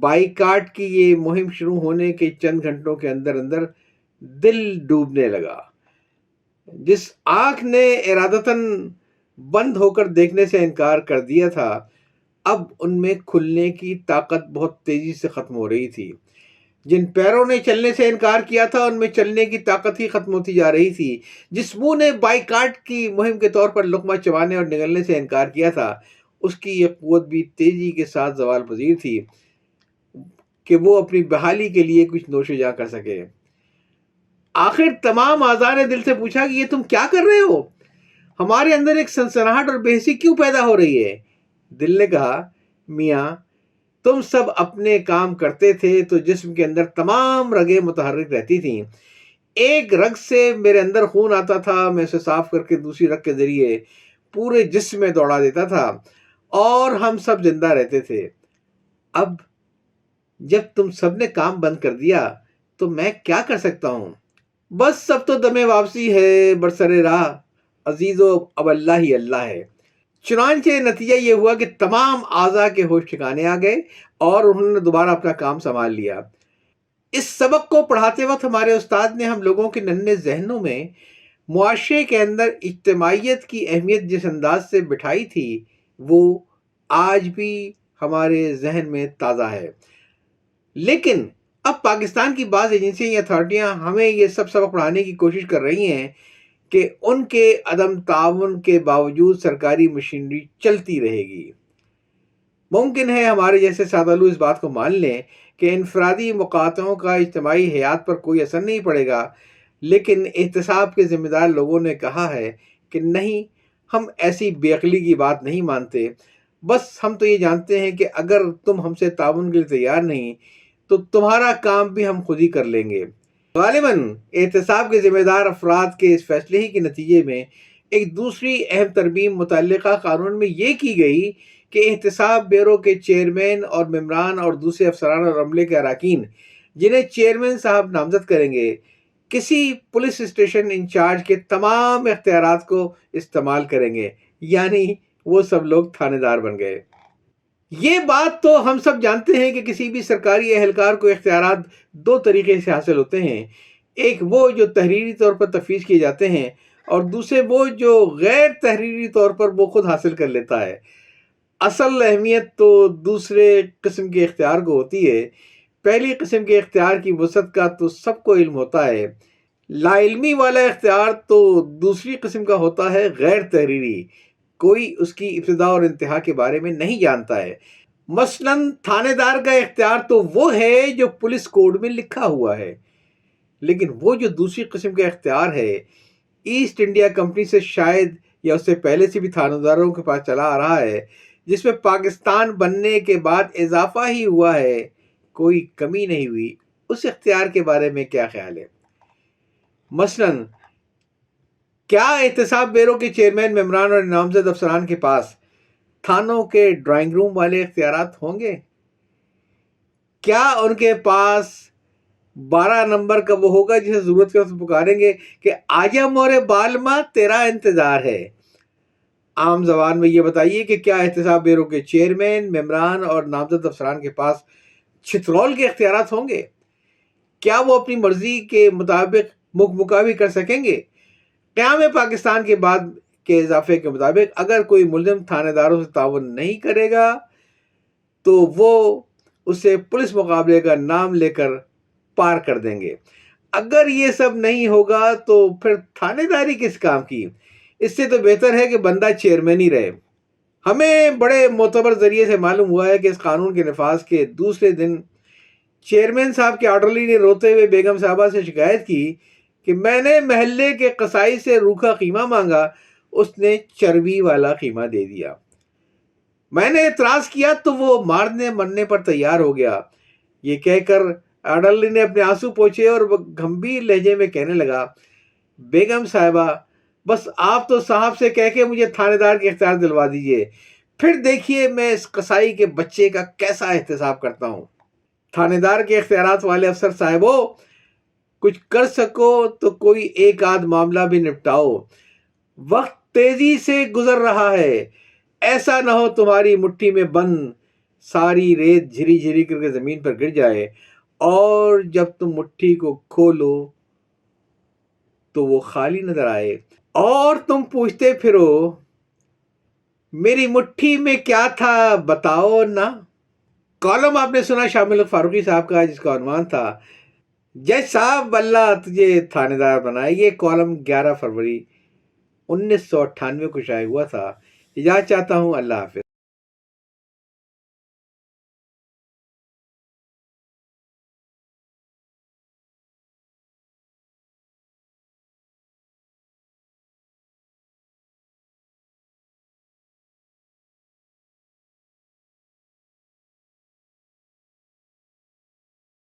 Boycott کی یہ مہم شروع ہونے کے چند گھنٹوں کے اندر اندر دل ڈوبنے لگا۔ جس آنکھ نے ارادتاً بند ہو کر دیکھنے سے انکار کر دیا تھا، اب ان میں کھلنے کی طاقت بہت تیزی سے ختم ہو رہی تھی۔ جن پیروں نے چلنے سے انکار کیا تھا، ان میں چلنے کی طاقت ہی ختم ہوتی جا رہی تھی۔ جس منہ نے بائیکاٹ کی مہم کے طور پر لقمہ چبانے اور نگلنے سے انکار کیا تھا، اس کی یہ قوت بھی تیزی کے ساتھ زوال پذیر تھی کہ وہ اپنی بحالی کے لیے کچھ نوش جاں کر سکے۔ آخر تمام اعضاء نے دل سے پوچھا کہ یہ تم کیا کر رہے ہو؟ ہمارے اندر ایک سنسناہٹ اور بے حسی کیوں پیدا ہو رہی ہے؟ دل نے کہا، میاں تم سب اپنے کام کرتے تھے تو جسم کے اندر تمام رگیں متحرک رہتی تھیں۔ ایک رگ سے میرے اندر خون آتا تھا، میں اسے صاف کر کے دوسری رگ کے ذریعے پورے جسم میں دوڑا دیتا تھا اور ہم سب زندہ رہتے تھے۔ اب جب تم سب نے کام بند کر دیا تو میں کیا کر سکتا ہوں؟ بس سب تو دم واپسی ہے برسر راہ، عزیزو اب اللہ ہی اللہ ہے۔ چنانچہ نتیجہ یہ ہوا کہ تمام اعضاء کے ہوش ٹھکانے آ گئے اور انہوں نے دوبارہ اپنا کام سنبھال لیا۔ اس سبق کو پڑھاتے وقت ہمارے استاد نے ہم لوگوں کے ننھے ذہنوں میں معاشرے کے اندر اجتماعیت کی اہمیت جس انداز سے بٹھائی تھی، وہ آج بھی ہمارے ذہن میں تازہ ہے۔ لیکن اب پاکستان کی بعض ایجنسیاں یا اتھارٹیاں ہمیں یہ سب سبق پڑھانے کی کوشش کر رہی ہیں کہ ان کے عدم تعاون کے باوجود سرکاری مشینری چلتی رہے گی۔ ممکن ہے ہمارے جیسے سادہ لوگ اس بات کو مان لیں کہ انفرادی مقاطعوں کا اجتماعی حیات پر کوئی اثر نہیں پڑے گا، لیکن احتساب کے ذمہ دار لوگوں نے کہا ہے کہ نہیں، ہم ایسی بے عقلی کی بات نہیں مانتے، بس ہم تو یہ جانتے ہیں کہ اگر تم ہم سے تعاون کے لیے تیار نہیں تو تمہارا کام بھی ہم خود ہی کر لیں گے۔ غالباً احتساب کے ذمہ دار افراد کے اس فیصلے ہی کے نتیجے میں ایک دوسری اہم ترمیم متعلقہ قانون میں یہ کی گئی کہ احتساب بیورو کے چیئرمین اور ممبران اور دوسرے افسران اور عملے کے اراکین جنہیں چیئرمین صاحب نامزد کریں گے، کسی پولیس اسٹیشن انچارج کے تمام اختیارات کو استعمال کریں گے، یعنی وہ سب لوگ تھانے دار بن گئے۔ یہ بات تو ہم سب جانتے ہیں کہ کسی بھی سرکاری اہلکار کو اختیارات دو طریقے سے حاصل ہوتے ہیں، ایک وہ جو تحریری طور پر تفویض کیے جاتے ہیں اور دوسرے وہ جو غیر تحریری طور پر وہ خود حاصل کر لیتا ہے۔ اصل اہمیت تو دوسرے قسم کے اختیار کو ہوتی ہے۔ پہلی قسم کے اختیار کی وسعت کا تو سب کو علم ہوتا ہے، لا علمی والا اختیار تو دوسری قسم کا ہوتا ہے، غیر تحریری، کوئی اس کی ابتدا اور انتہا کے بارے میں نہیں جانتا ہے۔ مثلاً تھانے دار کا اختیار تو وہ ہے جو پولیس کوڈ میں لکھا ہوا ہے، لیکن وہ جو دوسری قسم کا اختیار ہے، ایسٹ انڈیا کمپنی سے شاید یا اس سے پہلے سے بھی تھانے داروں کے پاس چلا آ رہا ہے، جس میں پاکستان بننے کے بعد اضافہ ہی ہوا ہے، کوئی کمی نہیں ہوئی، اس اختیار کے بارے میں کیا خیال ہے؟ مثلاً کیا احتساب بیورو کے چیئرمین، ممبران اور نامزد افسران کے پاس تھانوں کے ڈرائنگ روم والے اختیارات ہوں گے؟ کیا ان کے پاس 12 نمبر کا وہ ہوگا جسے ضرورت کے وقت پکاریں گے کہ آجا مورے بالما تیرا انتظار ہے؟ عام زبان میں یہ بتائیے کہ کیا احتساب بیورو کے چیئرمین، ممبران اور نامزد افسران کے پاس چھترول کے اختیارات ہوں گے؟ کیا وہ اپنی مرضی کے مطابق مکمکاوی کر سکیں گے؟ قیام پاکستان کے بعد کے اضافے کے مطابق اگر کوئی ملزم تھانے داروں سے تعاون نہیں کرے گا تو وہ اسے پولیس مقابلے کا نام لے کر پار کر دیں گے۔ اگر یہ سب نہیں ہوگا تو پھر تھانے داری کس کام کی؟ اس سے تو بہتر ہے کہ بندہ چیئرمین ہی رہے۔ ہمیں بڑے معتبر ذریعے سے معلوم ہوا ہے کہ اس قانون کے نفاذ کے دوسرے دن چیئرمین صاحب کے آرڈرلی نے روتے ہوئے بیگم صاحبہ سے شکایت کی کہ میں نے محلے کے قصائی سے روکھا قیمہ مانگا، اس نے چربی والا قیمہ دے دیا۔ میں نے اعتراض کیا تو وہ مارنے مرنے پر تیار ہو گیا۔ یہ کہہ کر آرڈرلی نے اپنے آنسو پوچھے اور گمبھیر لہجے میں کہنے لگا، بیگم صاحبہ بس آپ تو صاحب سے کہہ کے مجھے تھانے دار کے اختیار دلوا دیجئے، پھر دیکھیے میں اس قصائی کے بچے کا کیسا احتساب کرتا ہوں۔ تھانے دار کے اختیارات والے افسر صاحبو، کچھ کر سکو تو کوئی ایک آدھ معاملہ بھی نپٹاؤ، وقت تیزی سے گزر رہا ہے، ایسا نہ ہو تمہاری مٹھی میں بند ساری ریت جھری جھری کر کے زمین پر گر جائے، اور جب تم مٹھی کو کھولو تو وہ خالی نظر آئے، اور تم پوچھتے پھرو میری مٹھی میں کیا تھا بتاؤ نا۔ کالم آپ نے سنا شامل فاروقی صاحب کا، جس کا عنوان تھا جج صاحب اللہ تجھے تھانے دار بنائے۔ یہ کالم 11 فروری 1998 کو شائع ہوا تھا۔ اجازت چاہتا ہوں، اللہ حافظ۔